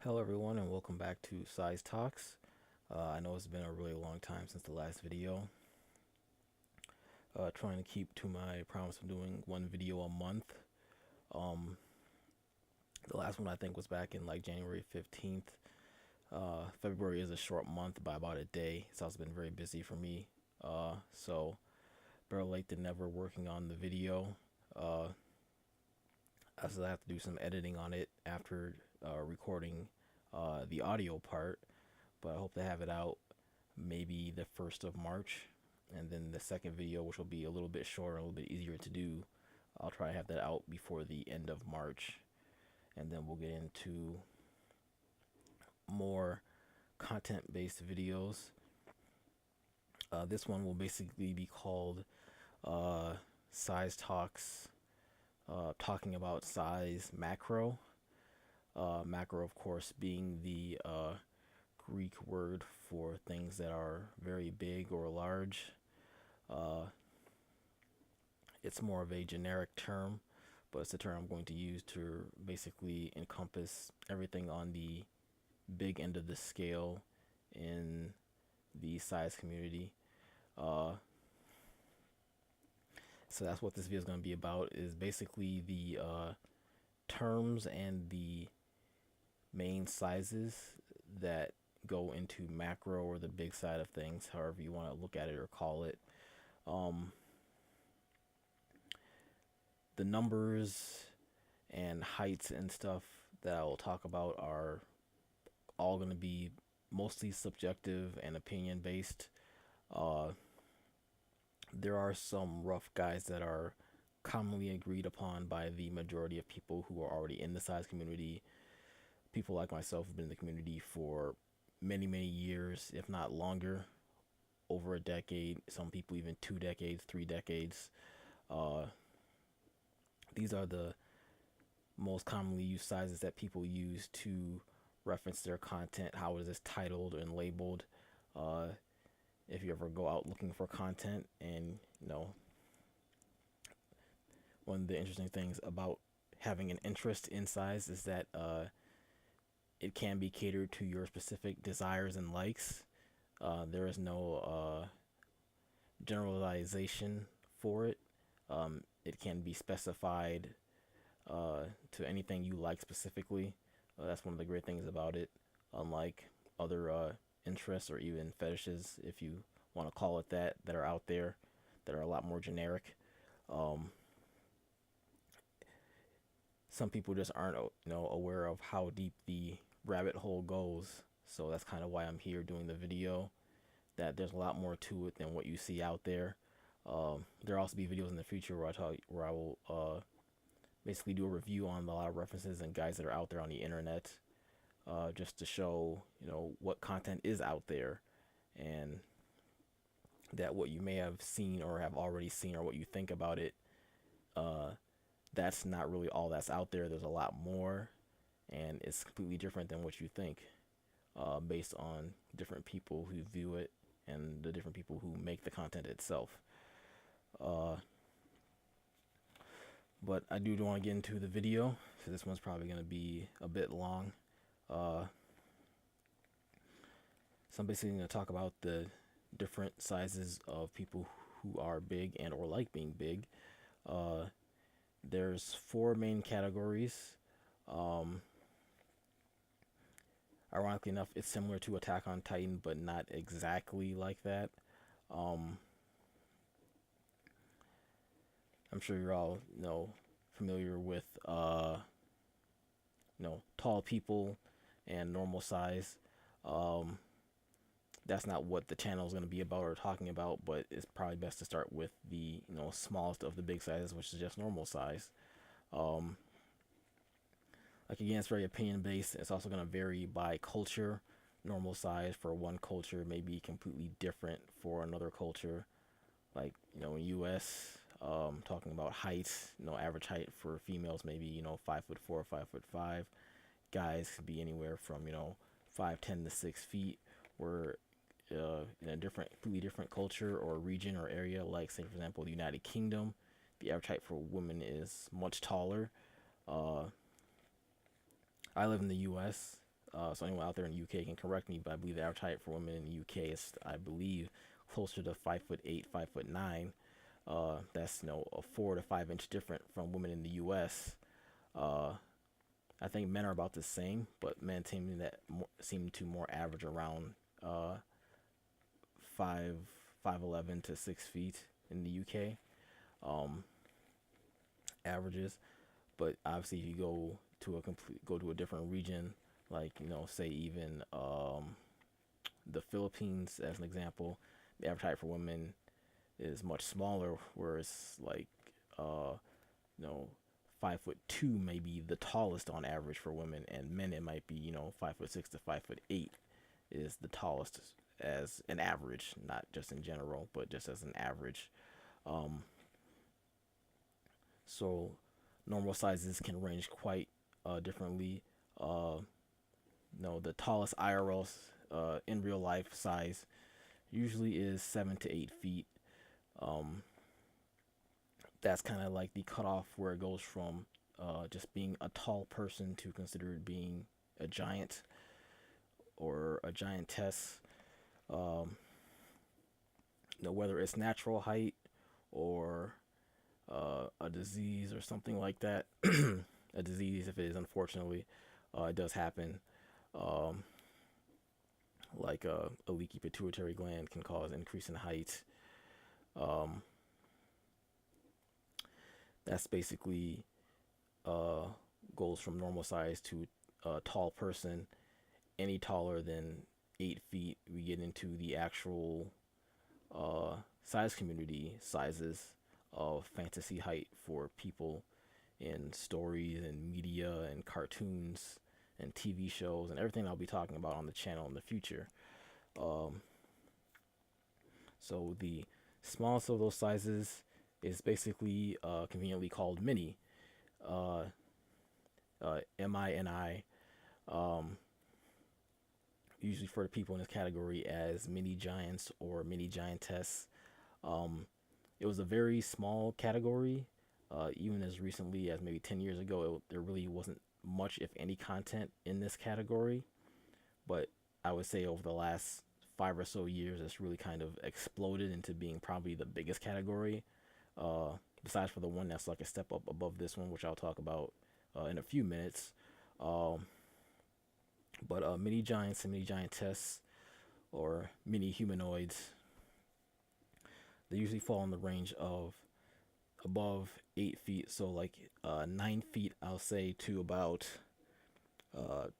Hello everyone and welcome back to Size Talks. I know it's been a really long time since the last video. Trying to keep to my promise of doing one video a month. Um, the last one I think was back in like January 15th. February is a short month by about a day, so it's been very busy for me. So better late than never working on the video. Uh, I still have to do some editing on it after recording the audio part, but I hope to have it out maybe the 1st of March. And then the second video, which will be a little bit shorter, a little bit easier to do, I'll try to have that out before the end of March. And then we'll get into more content based videos. This one will basically be called Size Talks, talking about size macro. Macro, of course, being the Greek word for things that are very big or large. Uh, it's more of a generic term, but it's a term I'm going to use to basically encompass everything on the big end of the scale in the size community. Uh, so that's what this video is going to be about, is basically the terms and the main sizes that go into macro or the big side of things, however you want to look at it or call it. Um, the numbers and heights and stuff that I will talk about are all going to be mostly subjective and opinion based. Uh, there are some rough guides that are commonly agreed upon by the majority of people who are already in the size community. People like myself have been in the community for many, many years, if not longer, over a decade. Some people even 2 decades, 3 decades. Uh, these are the most commonly used sizes that people use to reference their content, how it is titled and labeled. Uh, if you ever go out looking for content, and one of the interesting things about having an interest in size is that it can be catered to your specific desires and likes. There is no generalization for it. It can be specified to anything you like specifically. That's one of the great things about it, unlike other interests or even fetishes, if you want to call it that, that are out there that are a lot more generic. Um, some people just aren't aware of how deep the rabbit hole goes. So that's kind of why I'm here doing the video. That there's a lot more to it than what you see out there. There'll also be videos in the future where I will basically do a review on a lot of references and guides that are out there on the internet, just to show what content is out there, and that what you may have seen or have already seen or what you think about it, uh, that's not really all that's out there. There's a lot more, and it's completely different than what you think, based on different people who view it and the different people who make the content itself. Uh, but I do want to get into the video, so this one's probably going to be a bit long. Uh, so I'm basically going to talk about the different sizes of people who are big and or like being big. Uh, there's four main categories. Um, Ironically enough, it's similar to Attack on Titan, but not exactly like that. Um, I'm sure you're all familiar with tall people and normal size. Um, that's not what the channel is going to be about or talking about, but it's probably best to start with the smallest of the big sizes, which is just normal size. Um, like again, it's very opinion based. It's also going to vary by culture. Normal size for one culture may be completely different for another culture. Like in U.S., talking about height, average height for females maybe 5'4", 5'5". Guys could be anywhere from 5'10" to 6 feet. Where in a completely different culture or region or area, like say for example the United Kingdom, the average height for women is much taller. I live in the U.S., So anyone out there in the UK can correct me, but I believe the average height for women in the UK is, I believe, closer to 5'8", 5'9". That's a 4 to 5 inch different from women in the U.S. Uh, I think men are about the same, but men seem to more average around uh, 5 5'11" to 6 feet in the UK, um, averages. But obviously, if you go to a different region, like say even the Philippines as an example, the average height for women is much smaller, whereas like uh, you know 5'2" may be the tallest on average for women, and men it might be 5'6" to 5'8" is the tallest as an average, not just in general, but just as an average. Um, so normal sizes can range quite differently. Uh, the tallest IRL in real life size usually is 7 to 8 feet. Um, that's kind of like the cutoff where it goes from just being a tall person to considered being a giant or a giantess. Um, whether it's natural height or a disease or something like that. A disease, if it is, unfortunately, it does happen. Um, like a leaky pituitary gland can cause increase in height. Um, that's basically uh, goes from normal size to a tall person. Any taller than 8 feet, we get into the actual size community sizes of fantasy height for people in stories and media and cartoons and TV shows and everything I'll be talking about on the channel in the future. Um, so the smallest of those sizes is basically conveniently called mini, uh, MINI. Um, Usually for the people in this category as mini giants or mini giantess. Um, it was a very small category. Even as recently as maybe 10 years ago, there really wasn't much, if any, content in this category. But I would say over the last 5 or so years, it's really kind of exploded into being probably the biggest category. Uh, Besides for the one that's like a step up above this one, which I'll talk about in a few minutes. Um, but mini giants and mini giantess or mini humanoids, they usually fall in the range of above 8 feet. So like 9 feet, I'll say, to about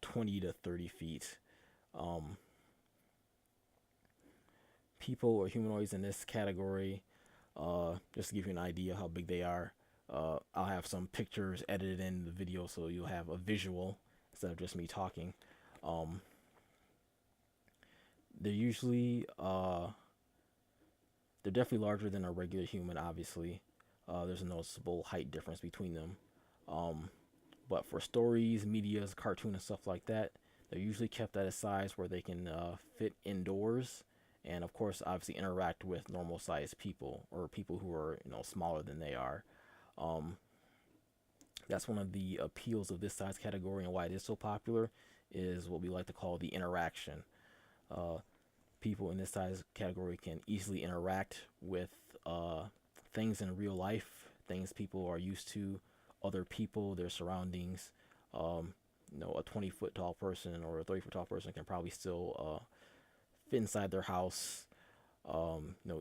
20 to 30 feet. Um, People or humanoids in this category, just to give you an idea how big they are, I'll have some pictures edited in the video so you'll have a visual instead of just me talking. Um, they're usually they're definitely larger than a regular human. Obviously, there's a noticeable height difference between them. Um, but for stories, medias, cartoon, and stuff like that, they're usually kept at a size where they can fit indoors, and of course, obviously, interact with normal-sized people or people who are smaller than they are. Um, that's one of the appeals of this size category and why it is so popular is what we like to call the interaction. Uh, People in this size category can easily interact with things in real life, things people are used to, other people, their surroundings. Um, a 20-foot tall person or a 30-foot tall person can probably still fit inside their house,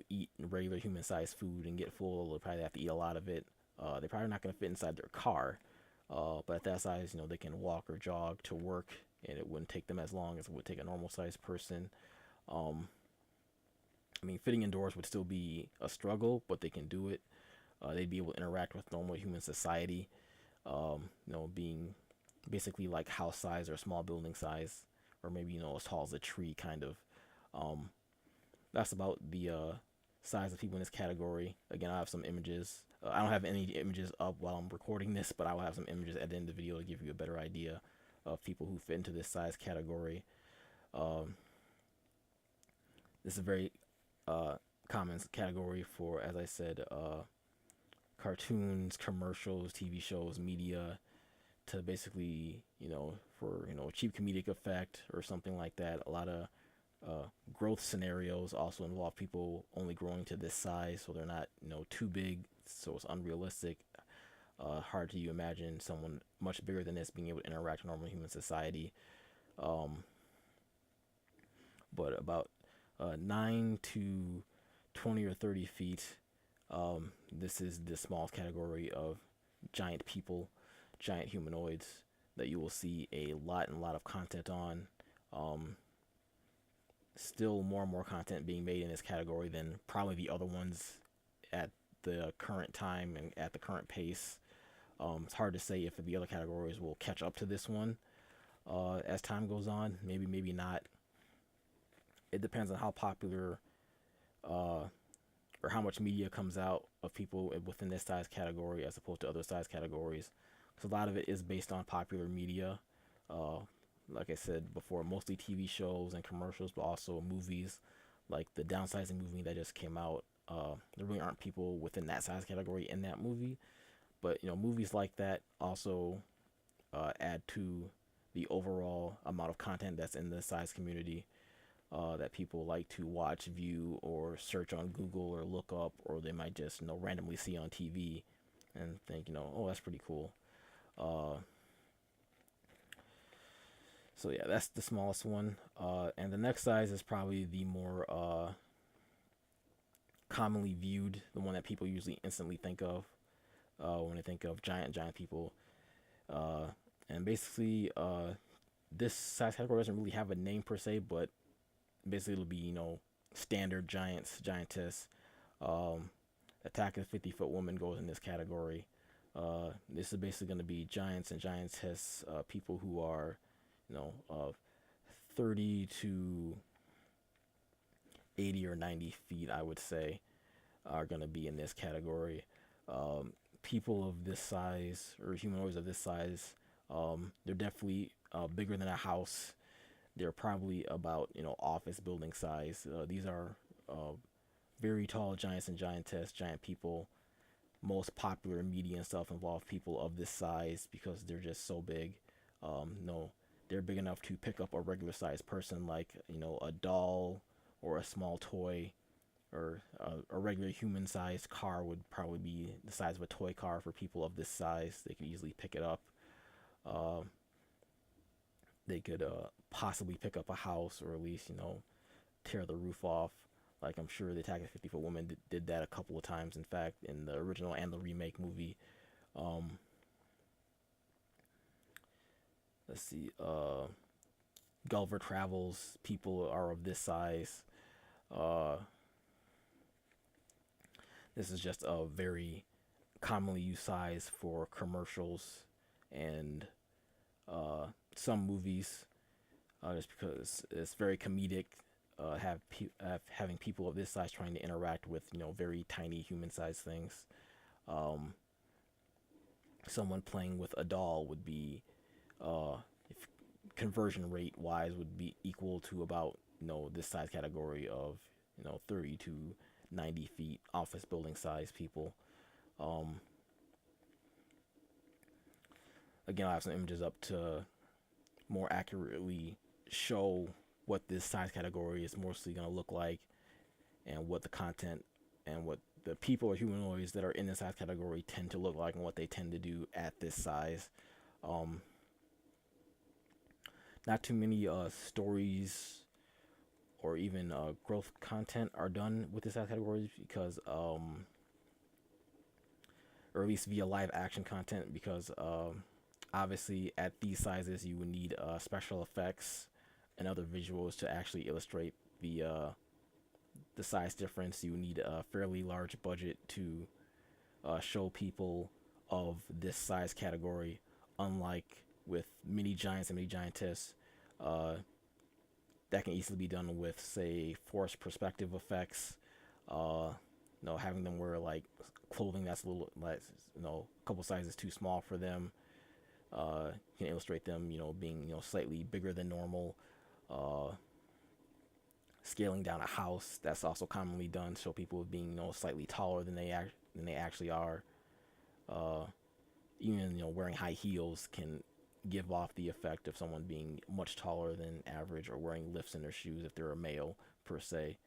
eat regular human sized food and get full. They'll probably have to eat a lot of it. They're probably not going to fit inside their car, but at that size, they can walk or jog to work, and it wouldn't take them as long as it would take a normal sized person. Um, I mean, fitting indoors would still be a struggle, but they can do it. They'd be able to interact with normal human society, being basically like house size or small building size, or maybe, as tall as a tree, kind of. Um, that's about the size of people in this category. Again, I have some images. I don't have any images up while I'm recording this, but I will have some images at the end of the video to give you a better idea of people who fit into this size category. Um, this is a very common category for, as I said, cartoons, commercials, TV shows, media, to basically, for cheap comedic effect or something like that. A lot of growth scenarios also involve people only growing to this size, so they're not too big, so it's unrealistic. Hard to you imagine someone much bigger than this being able to interact with normal human society. Um, but about 9 to 20 or 30 feet. This is the smallest category of giant people, giant humanoids that you will see a lot and a lot of content on. Um, Still more and more content being made in this category than probably the other ones at the current time and at the current pace. It's hard to say if the other categories will catch up to this one as time goes on. Maybe, maybe not. It depends on how popular uh, or how much media comes out of people within this size category as opposed to other size categories. Because a lot of it is based on popular media. Uh, like I said before, mostly TV shows and commercials, but also movies, like the downsizing movie that just came out. There really aren't people within that size category in that movie, but movies like that also add to the overall amount of content that's in the size community that people like to watch, view, or search on Google or look up, or they might just randomly see on TV and think oh, that's pretty cool. Uh, so yeah, that's the smallest one. And the next size is probably the more commonly viewed, the one that people usually instantly think of when they think of giant people. Uh, and basically, this size category doesn't really have a name per se, but basically it'll be standard giants, giantess. Um, Attack of the 50-foot woman goes in this category. This is basically going to be giants and giantess, people who are 30 to 80 or 90 feet, I would say, are going to be in this category. People of this size, or humanoids of this size, they're definitely bigger than a house. They're probably about office building size. These are very tall giants and giantess, giant people. Most popular media and stuff involve people of this size because they're just so big. No, they're big enough to pick up a regular sized person, like a doll or a small toy, or a regular human sized car would probably be the size of a toy car for people of this size. They could easily pick it up. Uh, they could possibly pick up a house, or at least tear the roof off. Like I'm sure the Attack of the 50-foot woman did that a couple of times. In fact, in the original and the remake movie. Um, let's see. Gulliver Travels. People are of this size. Uh, this is just a very commonly used size for commercials and some movies. Just because it's very comedic. Having people of this size trying to interact with very tiny human-sized things. Um, Someone playing with a doll would be, if conversion rate wise, would be equal to about this size category of 30 to 90 feet office building size people. Um, Again, I have some images up to more accurately show what this size category is mostly going to look like, and what the content and what the people or humanoids that are in this size category tend to look like, and what they tend to do at this size. Um, Not too many stories or even growth content are done with this size category because, or at least via live action content, because obviously at these sizes you would need special effects and other visuals to actually illustrate the size difference. You need a fairly large budget to show people of this size category, unlike with mini giants and mini giantess. Uh, that can easily be done with, say, forced perspective effects. Having them wear like clothing that's a little, like, a couple sizes too small for them. Can illustrate them, being slightly bigger than normal. Uh, Scaling down a house, that's also commonly done, so people being slightly taller than they actually are. Uh, even wearing high heels can give off the effect of someone being much taller than average, or wearing lifts in their shoes if they're a male per se.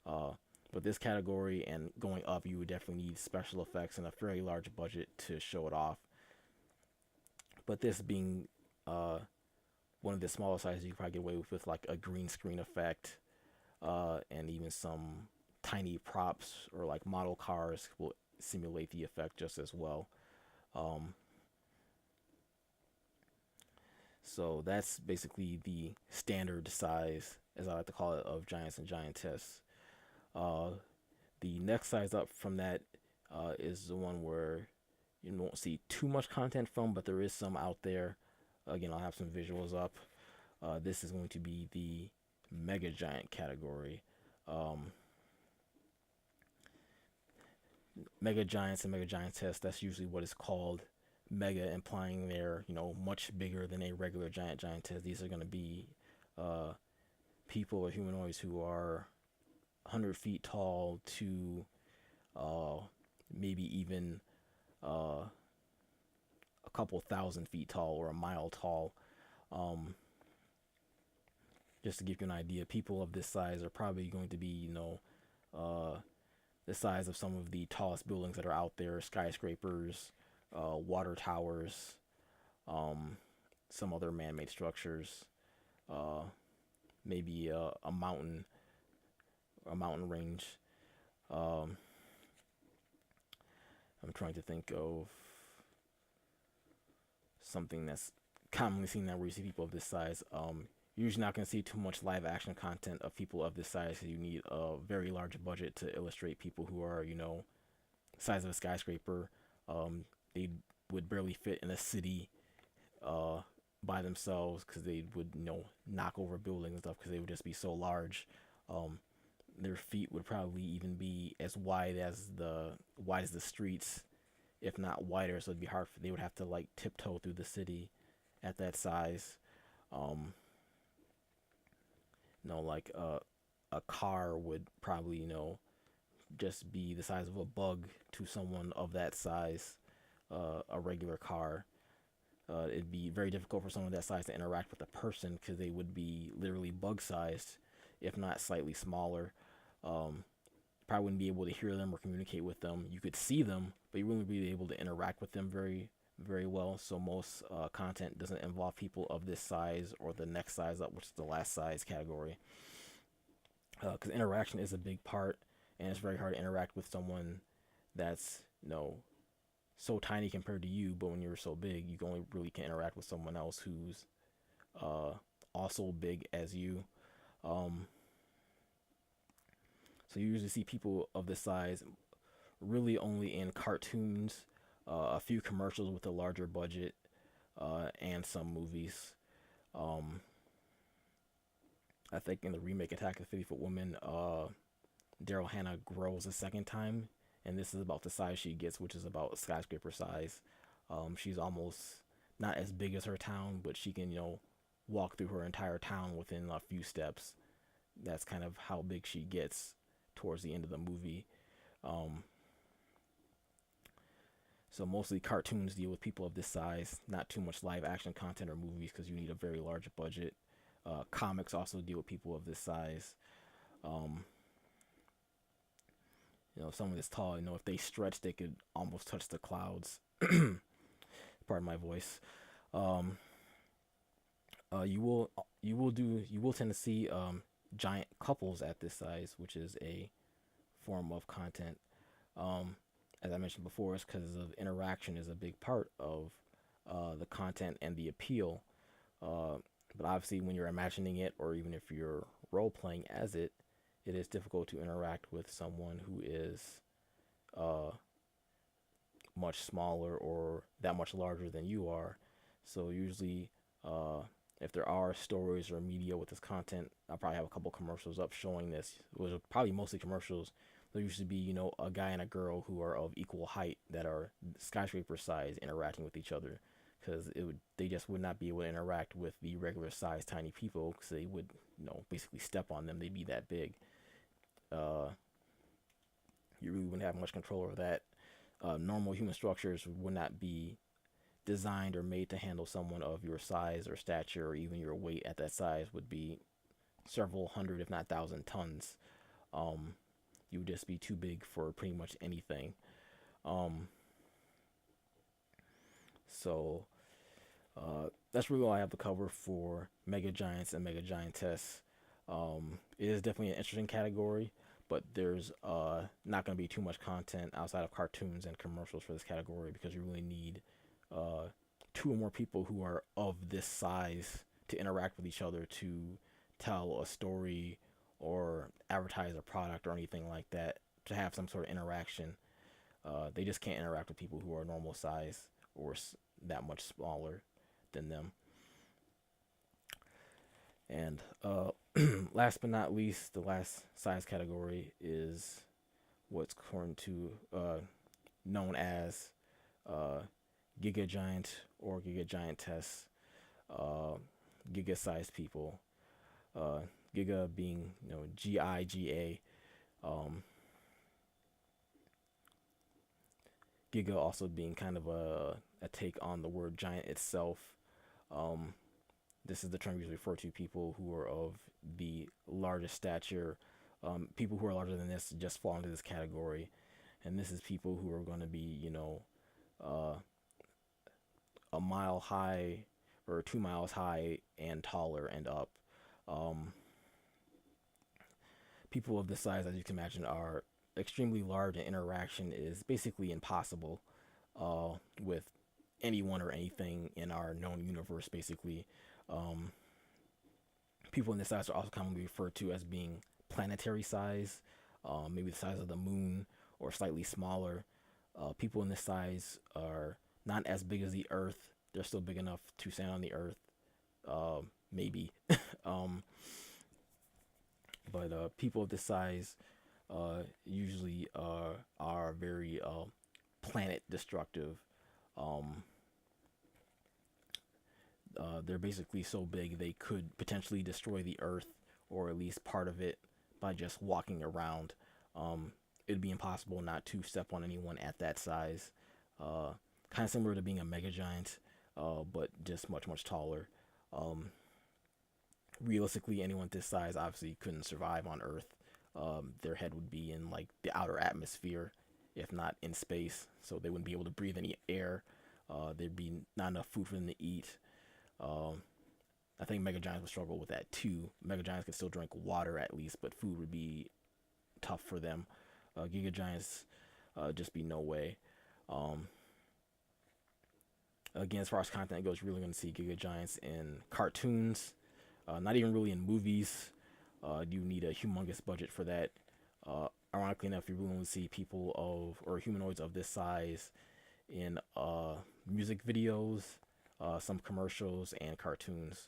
Uh, but this category and going up, you would definitely need special effects and a fairly large budget to show it off. But this being one of the smaller sizes, you could probably get away with like a green screen effect, and even some tiny props or like model cars will simulate the effect just as well. Um, so that's basically the standard size, as I like to call it, of giants and giantess. Uh, the next size up from that is the one where you won't see too much content from, but there is some out there. Again, I'll have some visuals up. This is going to be the mega giant category. Um, Mega giants and mega giantess, that's usually what is called. Mega implying they're much bigger than a regular giant giantess. These are going to be uh, people or humanoids who are 100 feet tall to uh, maybe even a couple thousand feet tall or a mile tall. Um, just to give you an idea, people of this size are probably going to be, uh, the size of some of the tallest buildings that are out there, skyscrapers, water towers, um, some other man-made structures, uh, maybe a mountain range. Um, I'm trying to think of something that's commonly seen now where you see people of this size. You're usually not going to see too much live action content of people of this size. So you need a very large budget to illustrate people who are, size of a skyscraper. They would barely fit in a city uh, by themselves because they would, knock over buildings and stuff because they would just be so large. Um, their feet would probably even be as wide as the streets, if not wider. So it'd be hard for they would have to like tiptoe through the city at that size. Um, like a car would probably just be the size of a bug to someone of that size. A regular car, it'd be very difficult for someone that size to interact with a person because they would be literally bug sized, if not slightly smaller. Um, Probably wouldn't be able to hear them or communicate with them. You could see them, but you wouldn't be able to interact with them very, very well. So most content doesn't involve people of this size or the next size up, which is the last size category. Because interaction is a big part, and it's very hard to interact with someone that's so tiny compared to you. But when you're so big, you only really can interact with someone else who's uh, also big as you. Um, so you usually see people of this size really only in cartoons, a few commercials with a larger budget, and some movies. Um, I think in the remake Attack of the 50 Foot Woman, Daryl Hannah grows a second time, and this is about the size she gets, which is about skyscraper size. She's almost not as big as her town, but she can, walk through her entire town within a few steps. That's kind of how big she gets towards the end of the movie. Um, so mostly cartoons deal with people of this size, not too much live action content or movies because you need a very large budget. Comics also deal with people of this size. Um, someone that's tall, if they stretch, they could almost touch the clouds. Pardon my voice. Um, you will tend to see giant couples at this size, which is a form of content. Um, as I mentioned before, it's because of interaction is a big part of the content and the appeal. Uh, but obviously, when you're imagining it, or even if you're role playing as it, it is difficult to interact with someone who is uh, much smaller or that much larger than you are. So usually, uh, if there are stories or media with this content, I'll probably have a couple commercials up showing this. Which are probably mostly commercials. There usually be, a guy and a girl who are of equal height that are skyscraper size interacting with each other, because they just would not be able to interact with the regular size tiny people because they would, basically step on them. They'd be that big. Uh, you really wouldn't have much control over that. Normal human structures would not be designed or made to handle someone of your size or stature or even your weight at that size would be several hundred, if not thousand tons. Um, you would just be too big for pretty much anything. Um, so that's really all I have to cover for Mega Giants and Mega Giantess. It is definitely an interesting category, but there's not going to be too much content outside of cartoons and commercials for this category because you really need uh, two or more people who are of this size to interact with each other to tell a story or advertise a product or anything like that to have some sort of interaction. They just can't interact with people who are normal size or that much smaller than them. And last but not least, the last size category is what's according to known as uh, Giga Giant or Giga Giantess, uh, Giga sized people. Uh, Giga being Giga. Um, Giga also being kind of a take on the word giant itself. Um, this is the term usually referred to people who are of the largest stature. People who are larger than this just fall into this category, and this is people who are going to be, uh, a mile high or 2 miles high and taller and up. Um, People of this size, as you can imagine, are extremely large, and interaction is basically impossible with anyone or anything in our known universe. Basically, um, people in this size are also commonly referred to as being planetary size, maybe the size of the moon or slightly smaller. People in this size are not as big as the Earth. They're still big enough to stand on the Earth, maybe. um, but people of this size usually are very planet destructive. Um, they're basically so big they could potentially destroy the Earth or at least part of it by just walking around. It'd be impossible not to step on anyone at that size. Kind of similar to being a mega giant, but just much, much taller. Um, Realistically, anyone this size obviously couldn't survive on Earth. Their head would be in like the outer atmosphere, if not in space, so they wouldn't be able to breathe any air. There'd be not enough food for them to eat. Um, I think Mega Giants would struggle with that too. Mega Giants could still drink water at least, but food would be tough for them. Giga Giants just be no way. Um, Again, as far as content goes, you're really going to see Giga Giants in cartoons, not even really in movies. You need a humongous budget for that. Ironically enough, you're willing to see people of or humanoids of this size in music videos, some commercials, and cartoons.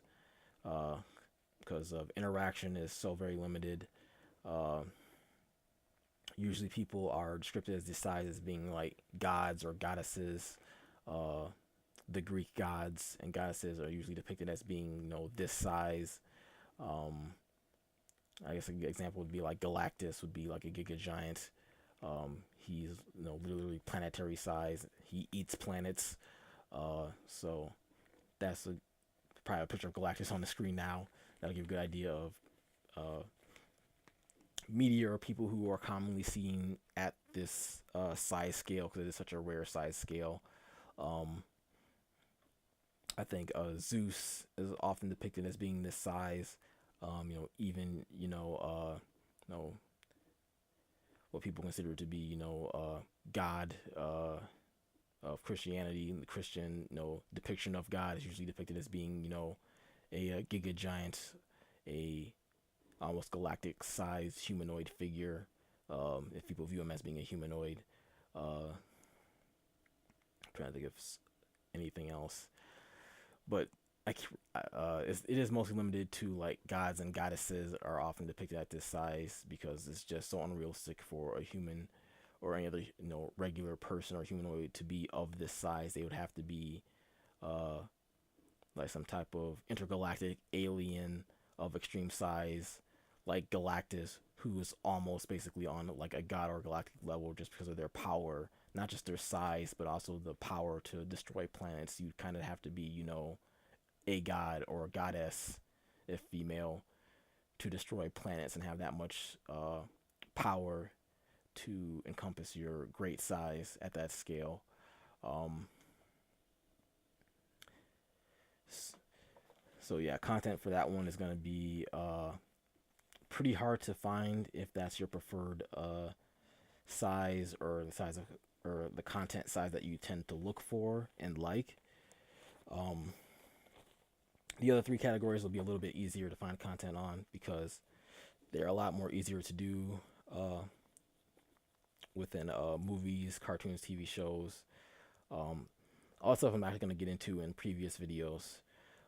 Because of interaction is so very limited. Uh, Usually, people are described as this size as being like gods or goddesses. Uh, the Greek gods and goddesses are usually depicted as being, this size. Um, I guess a good example would be like Galactus would be like a giga giant. He's literally planetary size. He eats planets. So that's probably a picture of Galactus on the screen now. That'll give you a good idea of uh, meteor people who are commonly seen at this size scale because it is such a rare size scale. Um, I think Zeus is often depicted as being this size. Even what people consider to be God of Christianity. And the Christian depiction of God is usually depicted as being a giga giant, a almost galactic sized humanoid figure. If people view him as being a humanoid, I'm trying to think of anything else, but it is mostly limited to like gods and goddesses are often depicted at this size because it's just so unrealistic for a human or any other regular person or humanoid to be of this size. They would have to be uh, like some type of intergalactic alien of extreme size, like Galactus, who is almost basically on like a god or galactic level just because of their power not just their size, but also the power to destroy planets. You kind of have to be, you know, a god or a goddess, if female, to destroy planets and have that much power to encompass your great size at that scale. Um, so yeah, content for that one is going to be pretty hard to find if that's your preferred size, or the size of, or the content size that you tend to look for and like. Um, the other three categories will be a little bit easier to find content on because they're a lot more easier to do within movies, cartoons, TV shows. Um, all that stuff I'm actually going to get into in previous videos.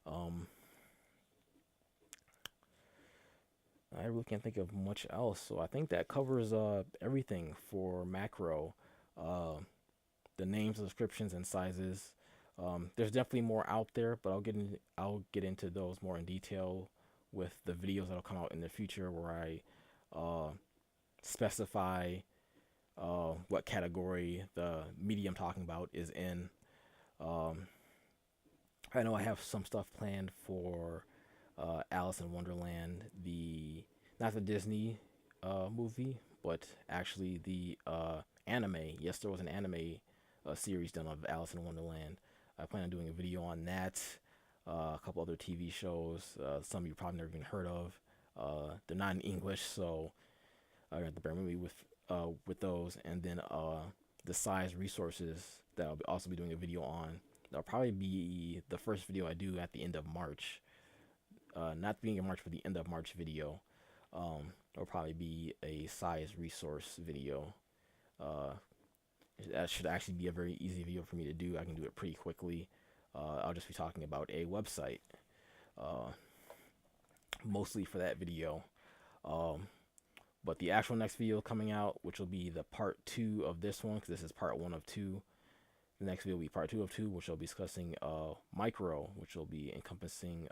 Um, I really can't think of much else, so I think that covers everything for macro. Uh, the names, descriptions, and sizes. There's definitely more out there, but I'll get into those more in detail with the videos that'll come out in the future, where I specify what category the media I'm talking about is in. Um, I know I have some stuff planned for Alice in Wonderland, the not the Disney movie, but actually the anime. Yes, there was an anime series done of Alice in Wonderland. I plan on doing a video on that. A couple other TV shows, some you probably never even heard of. They're not in English, so I have to bear with me with those. And then the size resources that I'll also be doing a video on. That'll probably be the first video I do at the end of March. Not the beginning of March, but the end of March video. It'll probably be a size resource video. Uh, that should actually be a very easy video for me to do. I can do it pretty quickly. I'll just be talking about a website, uh, mostly for that video. Um, but the actual next video coming out, which will be the part 2 of this one, because this is part 1 of 2. The next video will be part 2 of 2, which will be discussing micro, which will be encompassing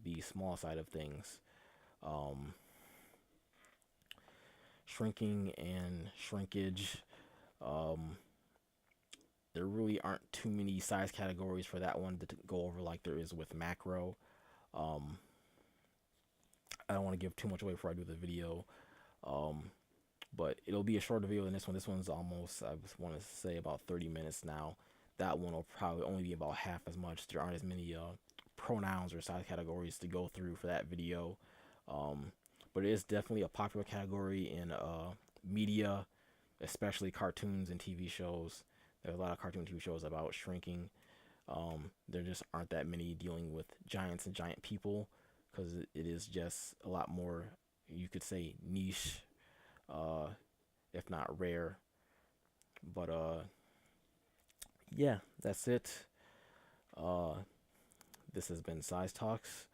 the small side of things. Shrinking and shrinkage. There really aren't too many size categories for that one to go over like there is with macro. Um, I don't want to give too much away before I do the video. But it'll be a shorter video than this one. This one's almost, I want to say, about 30 minutes now. That one will probably only be about half as much. There aren't as many pronouns or size categories to go through for that video. But it is definitely a popular category in media, especially cartoons and TV shows. There's a lot of cartoon TV shows about shrinking. There just aren't that many dealing with giants and giant people, because it is just a lot more, you could say, niche, if not rare. But yeah, that's it. This has been Size Talks,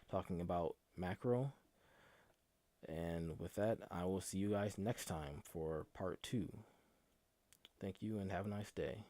talking about macro. And with that, I will see you guys next time for part 2. Thank you and have a nice day.